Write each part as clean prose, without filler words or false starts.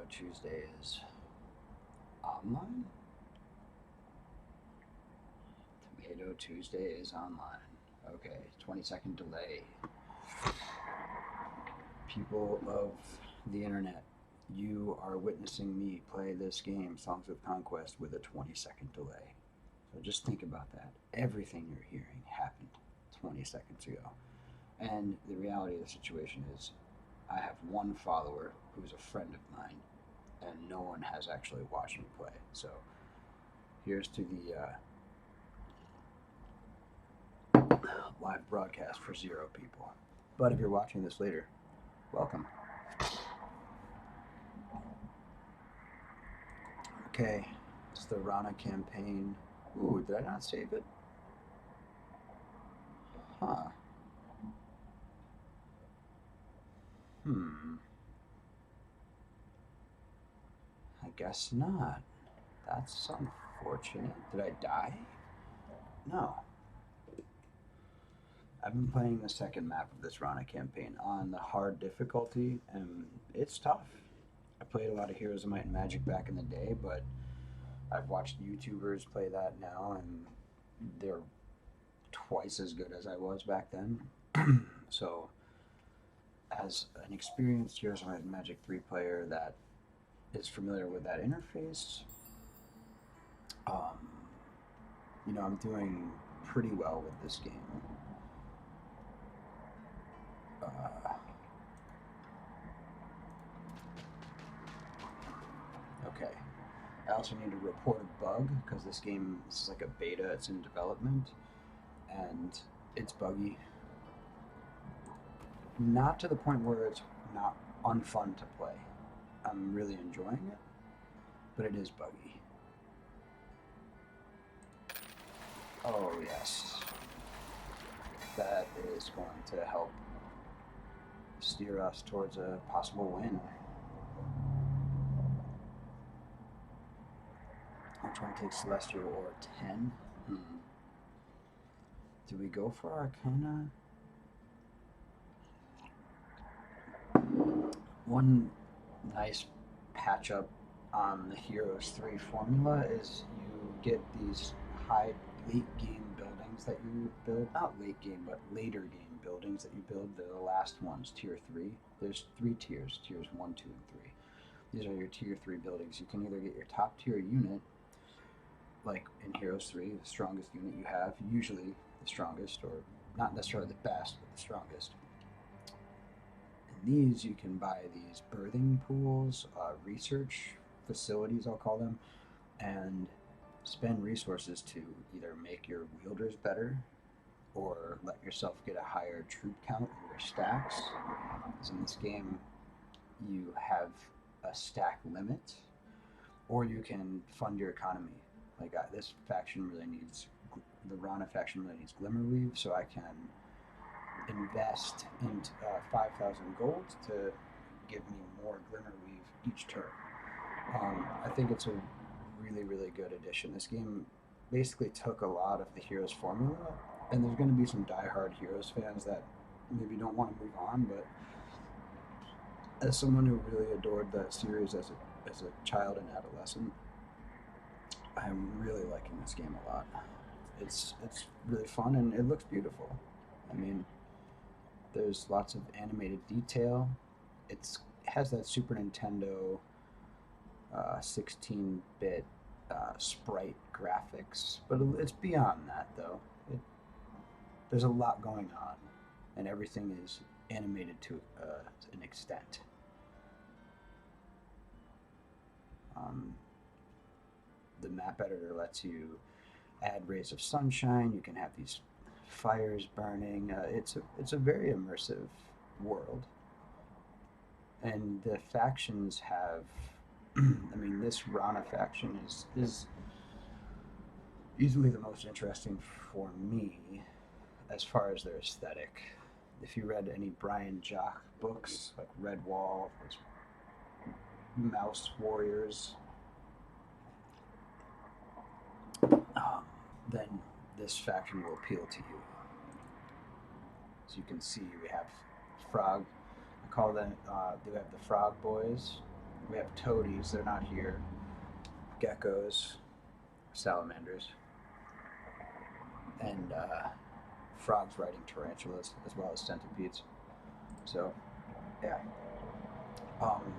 Tuesday is online? Tomato Tuesday is online. Okay, 20-second delay. People of the internet, you are witnessing me play this game, Songs of Conquest, with a 20-second delay. So just think about that. Everything you're hearing happened 20 seconds ago. And the reality of the situation is, I have one follower who's a friend of mine, and no one has actually watched me play. So here's to the live broadcast for 0 people. But if you're watching this later, welcome. Okay, it's the Rana campaign. Ooh, did I not save it? Huh. Hmm. I guess not. That's unfortunate. Did I die? No. I've been playing the second map of this Rana campaign on the hard difficulty, and it's tough. I played a lot of Heroes of Might and Magic back in the day, but I've watched YouTubers play that now, and they're twice as good as I was back then. So, as an experienced Heroes of Might and Magic 3 player that is familiar with that interface, um, I'm doing pretty well with this game. Uh, okay. I also need to report a bug because this is like a beta, it's in development, and it's buggy. Not to the point where it's not unfun to play. I'm really enjoying it, but it is buggy. Oh, yes. That is going to help steer us towards a possible win. Which one takes Celestial or 10? Hmm. Do we go for Arcana? One nice patch up on the Heroes 3 formula is you get these high late game buildings that you build. Not late game, but later game buildings that you build. They're the last ones, tier 3. There's 3 tiers, tiers 1, 2, and 3. These are your tier 3 buildings. You can either get your top tier unit, like in Heroes 3, the strongest unit you have, usually the strongest, or not necessarily the best, but the strongest. In these, you can buy these birthing pools, research facilities, I'll call them, and spend resources to either make your wielders better or let yourself get a higher troop count in your stacks. Because in this game, you have a stack limit, or you can fund your economy. Like this faction really needs, the Rana faction really needs Glimmerweave, so I can invest in 5,000 gold to give me more Glimmerweave each turn. I think it's a really, really good addition. This game basically took a lot of the Heroes formula, and there's going to be some die-hard Heroes fans that maybe don't want to move on, but as someone who really adored that series as a child and adolescent, I'm really liking this game a lot. It's really fun and it looks beautiful. I mean, there's lots of animated detail. It has that Super Nintendo 16-bit sprite graphics, but it's beyond that though. There's a lot going on, and everything is animated to an extent. Um, the map editor lets you add rays of sunshine. You can have these fires burning. It's a very immersive world, and the factions have. I mean, this Rana faction is easily the most interesting for me as far as their aesthetic. If you read any Brian Jock books like Red Wall, Mouse Warriors, then this faction will appeal to you. As you can see, we have Frog. I call them. They have the Frog Boys, We have toadies, they're not here. Geckos, salamanders, and frogs riding tarantulas, as well as centipedes. So, yeah. Um,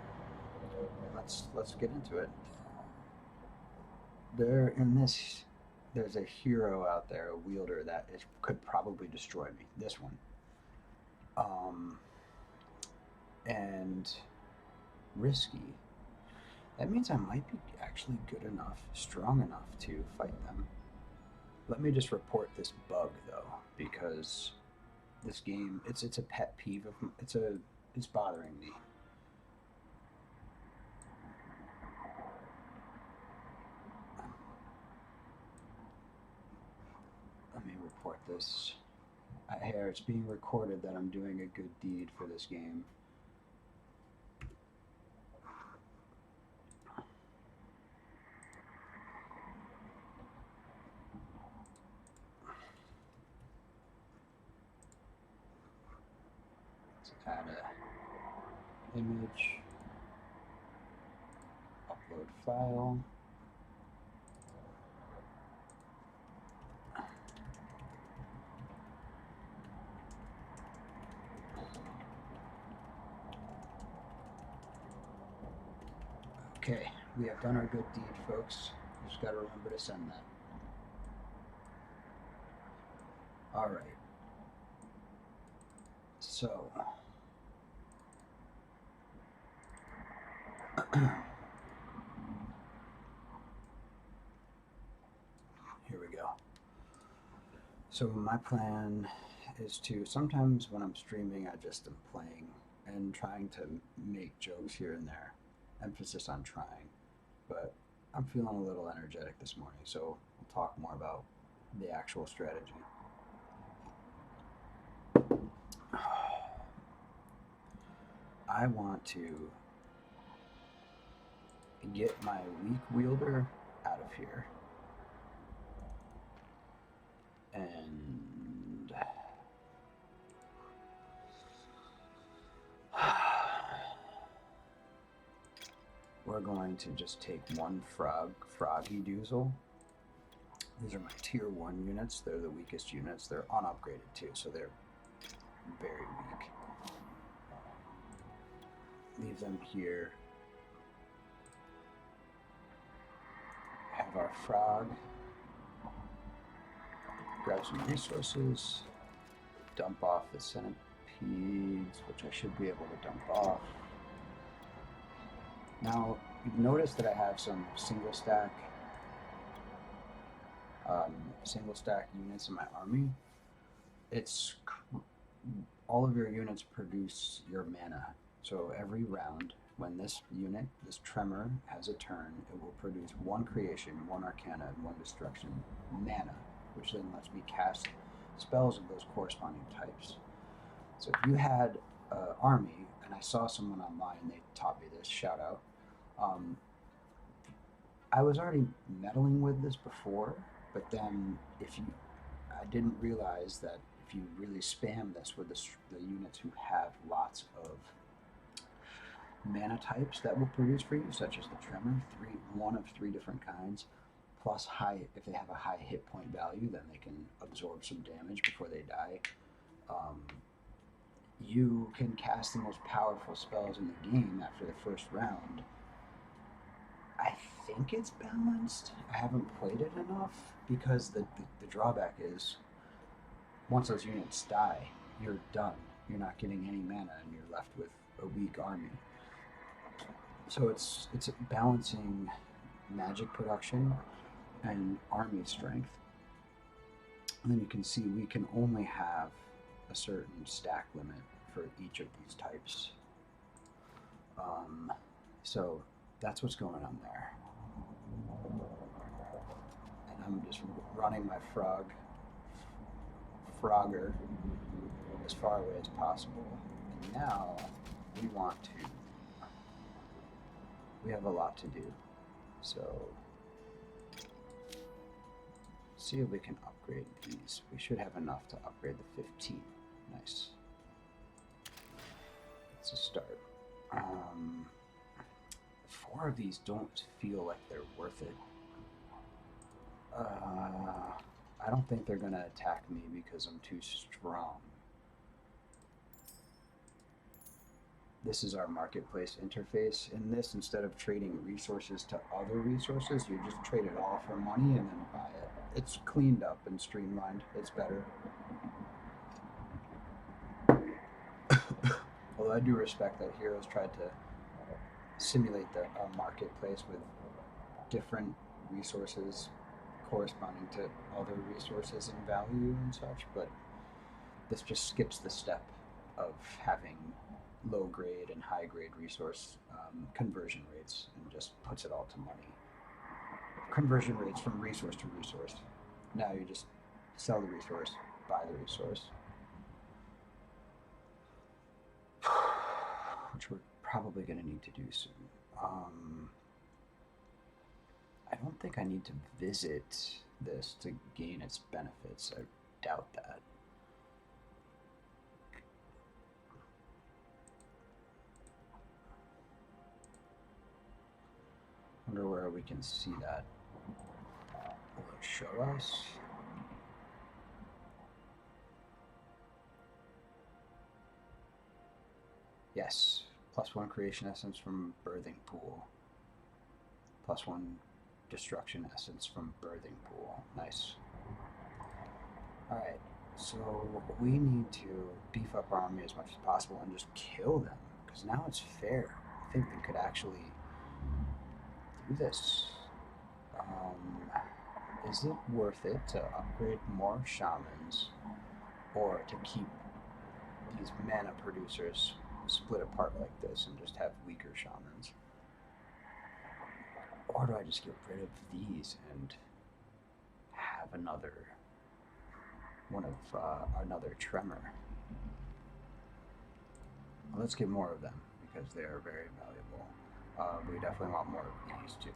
let's get into it. There in this, there's a hero out there, a wielder that could probably destroy me. This one. Um, and risky. That means I might be actually good enough, strong enough to fight them. Let me just report this bug though, because this game it's a pet peeve of it's bothering me. Let me report this. I hear it's being recorded that I'm doing a good deed for this game. Let's add a image, upload file. Okay, we have done our good deed, folks. Just got to remember to send that. All right. So, here we go. So my plan is to sometimes when I'm streaming, I just am playing and trying to make jokes here and there. Emphasis on trying, but I'm feeling a little energetic this morning, so we'll talk more about the actual strategy. I want to get my weak wielder out of here. And we're going to just take one froggy doozle. These are my tier 1 units. They're the weakest units. They're unupgraded too, so they're very weak. Leave them here. Have our frog. Grab some resources. Dump off the centipedes, which I should be able to dump off. Now, you've noticed that I have some single stack units in my army. It's all of your units produce your mana. So every round, when this tremor has a turn, it will produce one creation, one arcana, and one destruction mana, which then lets me cast spells of those corresponding types. So if you had an army, and I saw someone online, they taught me this, shout out. I was already meddling with this before, but then I didn't realize that if you really spam this with the units who have lots of mana types that will produce for you, such as the tremor, one of 3 different kinds, plus if they have a high hit point value, then they can absorb some damage before they die. You can cast the most powerful spells in the game after the first round. I think it's balanced. I haven't played it enough because the drawback is once those units die, you're done. You're not getting any mana and you're left with a weak army. So it's balancing magic production and army strength. And then you can see we can only have a certain stack limit for each of these types. So that's what's going on there. And I'm just running my frogger as far away as possible. And now we have a lot to do. So see if we can upgrade these. We should have enough to upgrade the 15. Nice. It's a start. more of these don't feel like they're worth it. I don't think they're gonna attack me because I'm too strong. This is our marketplace interface. In this, instead of trading resources to other resources, you just trade it all for money and then buy it. It's cleaned up and streamlined. It's better. Although I do respect that Heroes tried to simulate the marketplace with different resources corresponding to other resources in value and such, but this just skips the step of having low grade and high grade resource conversion rates and just puts it all to money. Conversion rates from resource to resource. Now you just sell the resource, buy the resource. Which we're probably going to need to do soon. I don't think I need to visit this to gain its benefits. I doubt that. Wonder where we can see that. Will it show us? Yes. +1 creation essence from birthing pool. +1 destruction essence from birthing pool. Nice. Alright, so we need to beef up our army as much as possible and just kill them, because now it's fair. I think they could actually do this. Is it worth it to upgrade more shamans or to keep these mana producers split apart like this and just have weaker shamans? Or do I just get rid of these and have another another tremor? Well, let's get more of them because they are very valuable. We definitely want more of these too.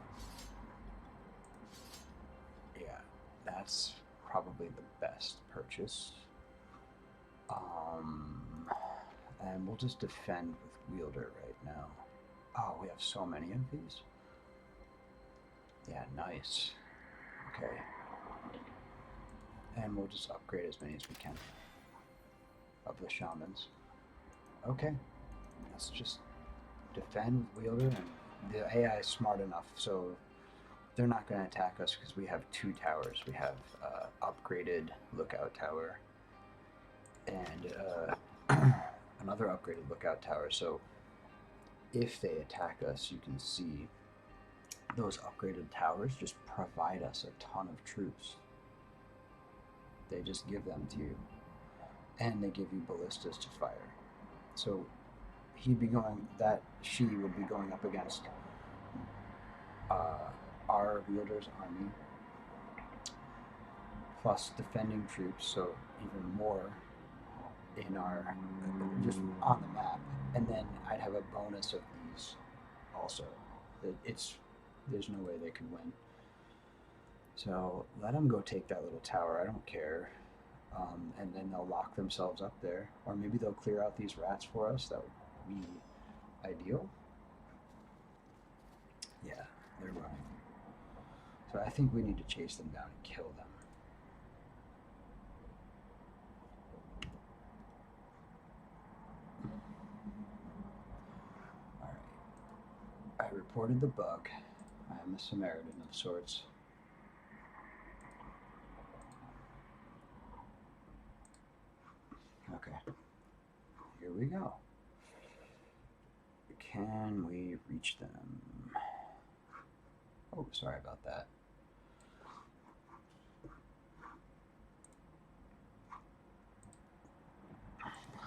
Yeah, that's probably the best purchase. And we'll just defend with wielder right now. Oh, we have so many of these. Yeah, nice. Okay. And we'll just upgrade as many as we can of the shamans. Okay. Let's just defend with wielder, and the AI is smart enough, so they're not going to attack us because we have 2 towers. We have upgraded lookout tower and another upgraded lookout tower. So if they attack us, you can see those upgraded towers just provide us a ton of troops. They just give them to you, and they give you ballistas to fire. So he'd be going, she would be going up against our wielder's army plus defending troops, so even more in our just on the map, and then I'd have a bonus of these also. There's no way they could win. So let them go take that little tower. I don't care. And then they'll lock themselves up there, or maybe they'll clear out these rats for us. That would be ideal. Yeah, they're running. So I think we need to chase them down and kill them. Alright. I reported the bug. I am a Samaritan of sorts. Okay. Here we go. Can we reach them? Oh, sorry about that.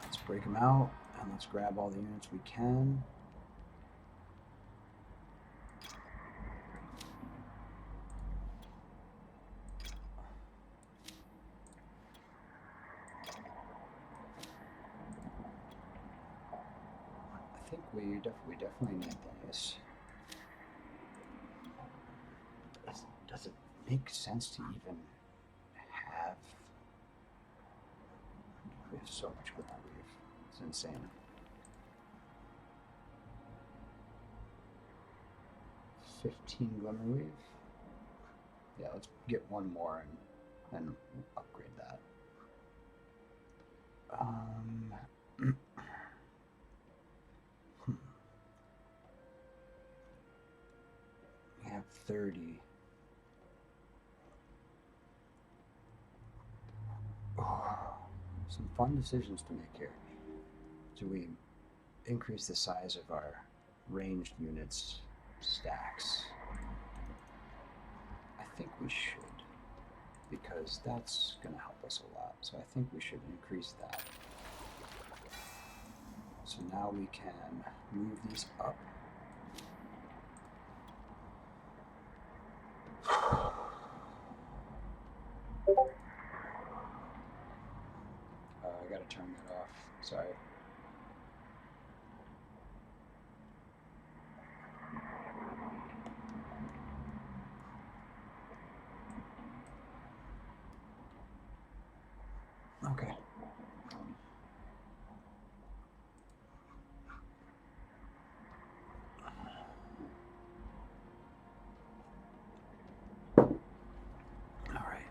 Let's break them out, and let's grab all the units we can. I think we definitely need this. Does it make sense to even have? We have so much with the reef. It's insane. 15 Glimmerweave. Yeah, let's get one more and upgrade that. We have 30. Oh, some fun decisions to make here. Do we increase the size of our ranged units stacks? I think we should, because that's going to help us a lot. So I think we should increase that. So now we can move these up. I gotta turn that off. Sorry. Okay. All right.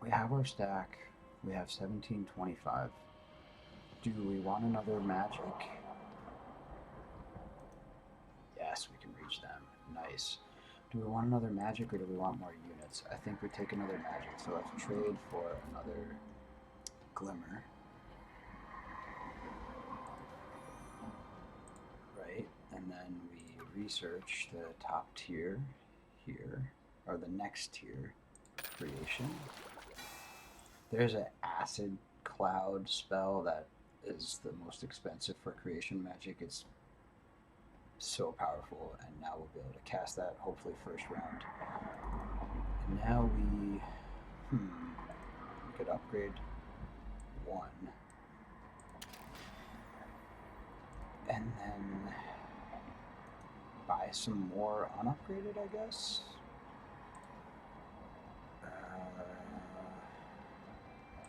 We have our stack. We have 1725. Do we want another magic? Yes, we can reach them. Nice. Do we want another magic or do we want more units? I think we take another magic. So let's trade for another glimmer. Right? And then we research the top tier here, or the next tier, creation. There's an acid cloud spell that is the most expensive for creation magic. It's so powerful, and now we'll be able to cast that hopefully first round. And now we could upgrade one, and then buy some more unupgraded, I guess.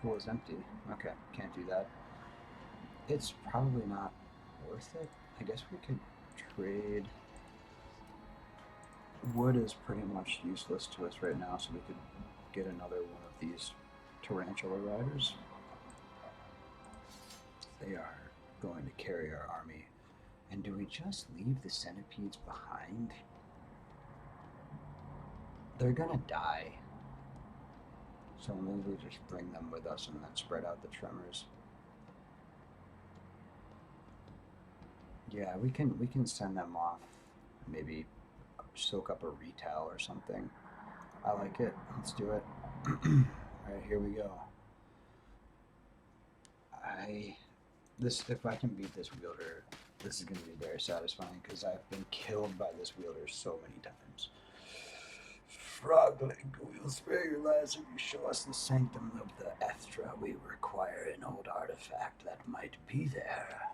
Pool is empty. Okay, can't do that. It's probably not worth it. I guess we could trade. Wood is pretty much useless to us right now, so we could get another one of these tarantula riders. They are going to carry our army. And do we just leave the centipedes behind? They're gonna die. So maybe we just bring them with us and then spread out the tremors. Yeah, we can send them off. Maybe soak up a retail or something. I like it. Let's do it. Alright, here we go. If I can beat this wielder, this is gonna be very satisfying because I've been killed by this wielder so many times. Frogleg, we will spare your lives if you show us the sanctum of the Ethra. We require an old artifact that might be there.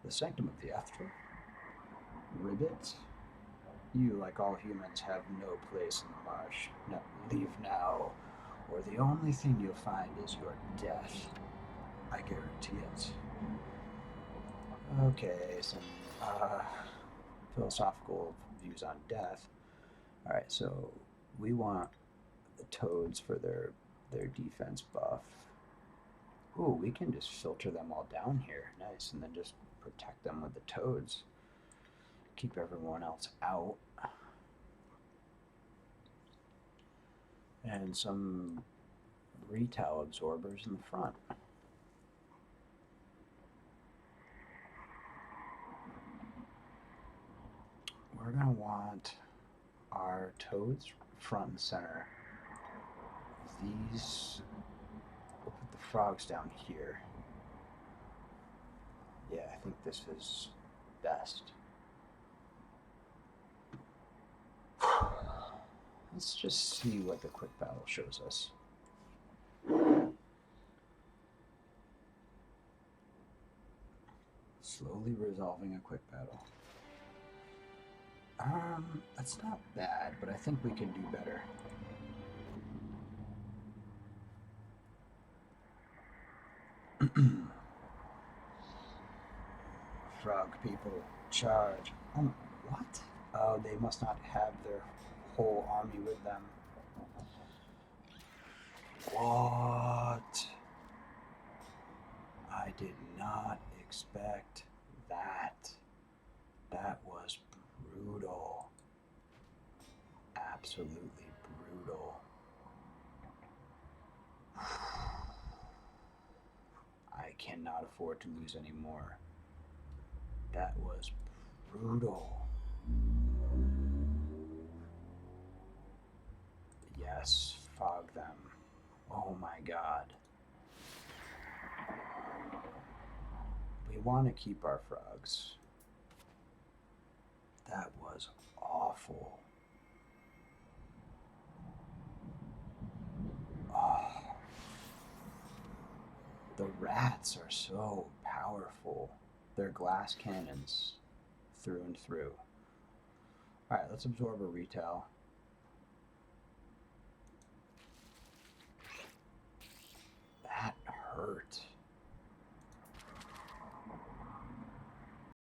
The sanctum of the Ethra? Ribbit? You, like all humans, have no place in the marsh. No, leave now, or the only thing you'll find is your death. I guarantee it. Okay, some philosophical views on death. Alright, so we want the toads for their defense buff. Ooh, we can just filter them all down here. Nice, and then just protect them with the toads. Keep everyone else out. And some retail absorbers in the front. We're gonna want our toads front and center. These, we'll put the frogs down here. Yeah, I think this is best. Let's just see what the quick battle shows us. Slowly resolving a quick battle. That's not bad, but I think we can do better. people, charge. What? Oh, they must not have their whole army with them. What? I did not expect that. That was brutal. Absolutely brutal. I cannot afford to lose any more. That was brutal. Yes, fog them. Oh my god. We want to keep our frogs. That was awful. Oh, the rats are so powerful. They're glass cannons through and through. Alright, let's absorb a retail.